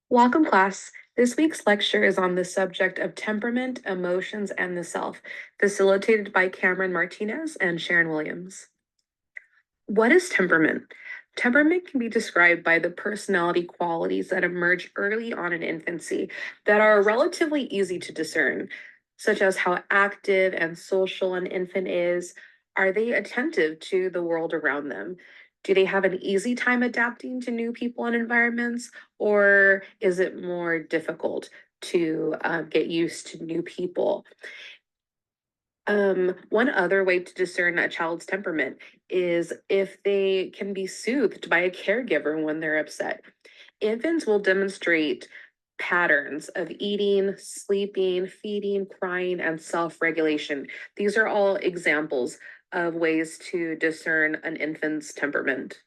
Welcome, class. This week's lecture is on the subject of temperament, emotions, and the self, facilitated by Cameron Martinez and Sharon Williams. What is temperament? Temperament can be described by the personality qualities that emerge early on in infancy that are relatively easy to discern, such as how active and social an infant is. Are they attentive to the world around them? Do they have an easy time adapting to new people and environments, or is it more difficult to get used to new people? One other way to discern a child's temperament is if they can be soothed by a caregiver when they're upset. Infants will demonstrate patterns of eating, sleeping, feeding, crying, and self regulation. These are all examples of ways to discern an infant's temperament.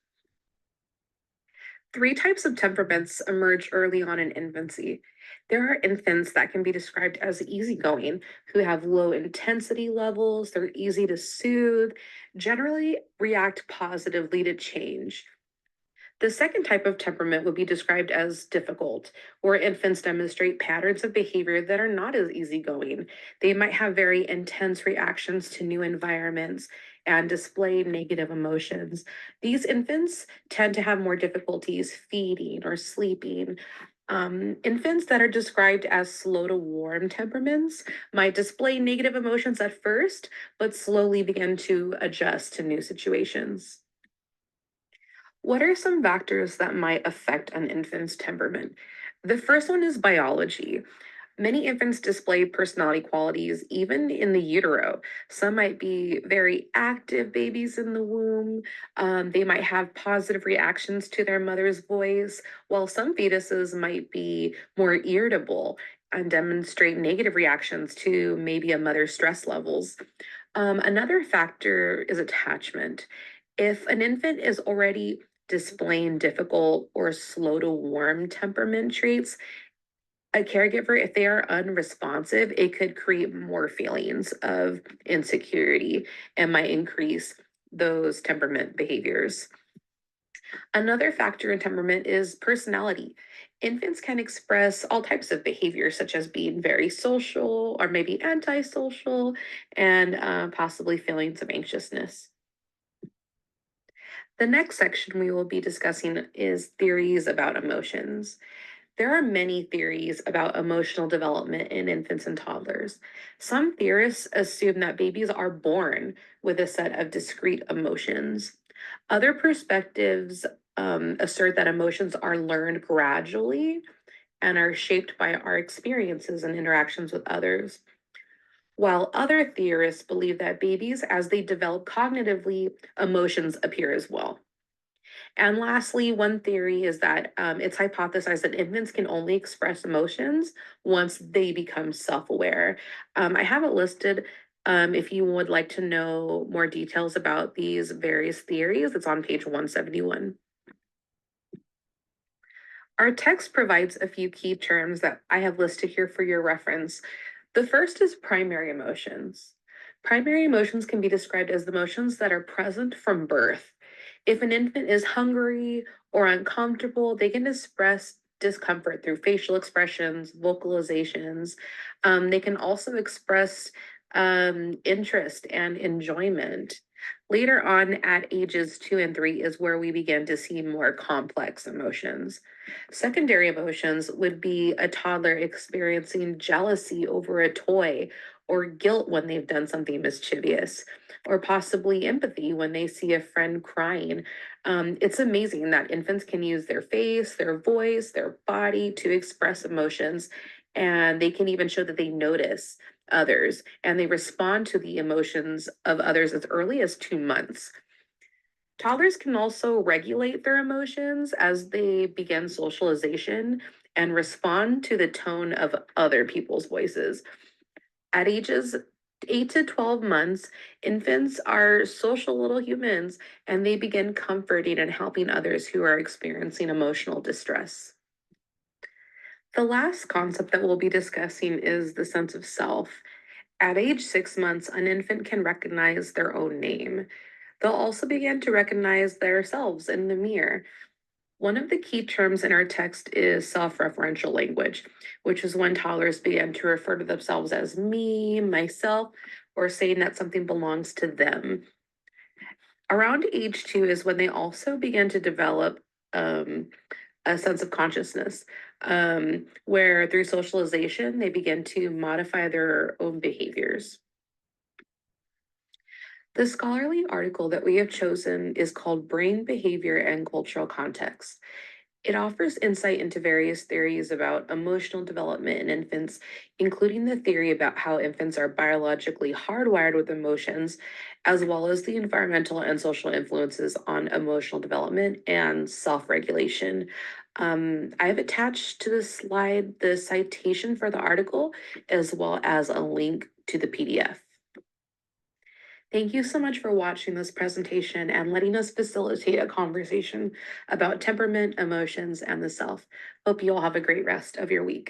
Three types of temperaments emerge early on in infancy. There are infants that can be described as easygoing, who have low intensity levels, they're easy to soothe, generally react positively to change. The second type of temperament would be described as difficult, where infants demonstrate patterns of behavior that are not as easygoing. They might have very intense reactions to new environments and display negative emotions. These infants tend to have more difficulties feeding or sleeping. Infants that are described as slow to warm temperaments might display negative emotions at first, but slowly begin to adjust to new situations. What are some factors that might affect an infant's temperament? The first one is biology. Many infants display personality qualities even in the utero. Some might be very active babies in the womb. They might have positive reactions to their mother's voice, while some fetuses might be more irritable and demonstrate negative reactions to maybe a mother's stress levels. Another factor is attachment. If an infant is already displaying difficult or slow to warm temperament traits, a caregiver, if they are unresponsive, it could create more feelings of insecurity and might increase those temperament behaviors. Another factor in temperament is personality. Infants can express all types of behaviors, such as being very social or maybe antisocial, and possibly feelings of anxiousness. The next section we will be discussing is theories about emotions. There are many theories about emotional development in infants and toddlers. Some theorists assume that babies are born with a set of discrete emotions. Other perspectives assert that emotions are learned gradually and are shaped by our experiences and interactions with others. While other theorists believe that babies, as they develop cognitively, emotions appear as well. And lastly, one theory is that it's hypothesized that infants can only express emotions once they become self aware. I have it listed if you would like to know more details about these various theories. It's on page 171. Our text provides a few key terms that I have listed here for your reference. The first is primary emotions. Primary emotions can be described as the emotions that are present from birth. If an infant is hungry or uncomfortable, they can express discomfort through facial expressions, vocalizations. They can also express interest and enjoyment. Later on, at ages 2 and 3, is where we begin to see more complex emotions. Secondary emotions would be a toddler experiencing jealousy over a toy, or guilt when they've done something mischievous, or possibly empathy when they see a friend crying. It's amazing that infants can use their face, their voice, their body to express emotions, and they can even show that they notice others and they respond to the emotions of others as early as 2 months. Toddlers can also regulate their emotions as they begin socialization and respond to the tone of other people's voices. At ages 8 to 12 months, infants are social little humans and they begin comforting and helping others who are experiencing emotional distress. The last concept that we'll be discussing is the sense of self. At age 6 months, an infant can recognize their own name. They'll also begin to recognize themselves in the mirror. One of the key terms in our text is self referential language, which is when toddlers begin to refer to themselves as me, myself, or saying that something belongs to them. Around age 2 is when they also begin to develop um, a sense of consciousness, where through socialization, they begin to modify their own behaviors. The scholarly article that we have chosen is called Brain Behavior and Cultural Context. It offers insight into various theories about emotional development in infants, including the theory about how infants are biologically hardwired with emotions, as well as the environmental and social influences on emotional development and self regulation. I have attached to the slide the citation for the article, as well as a link to the PDF. Thank you so much for watching this presentation and letting us facilitate a conversation about temperament, emotions, and the self. Hope you all have a great rest of your week.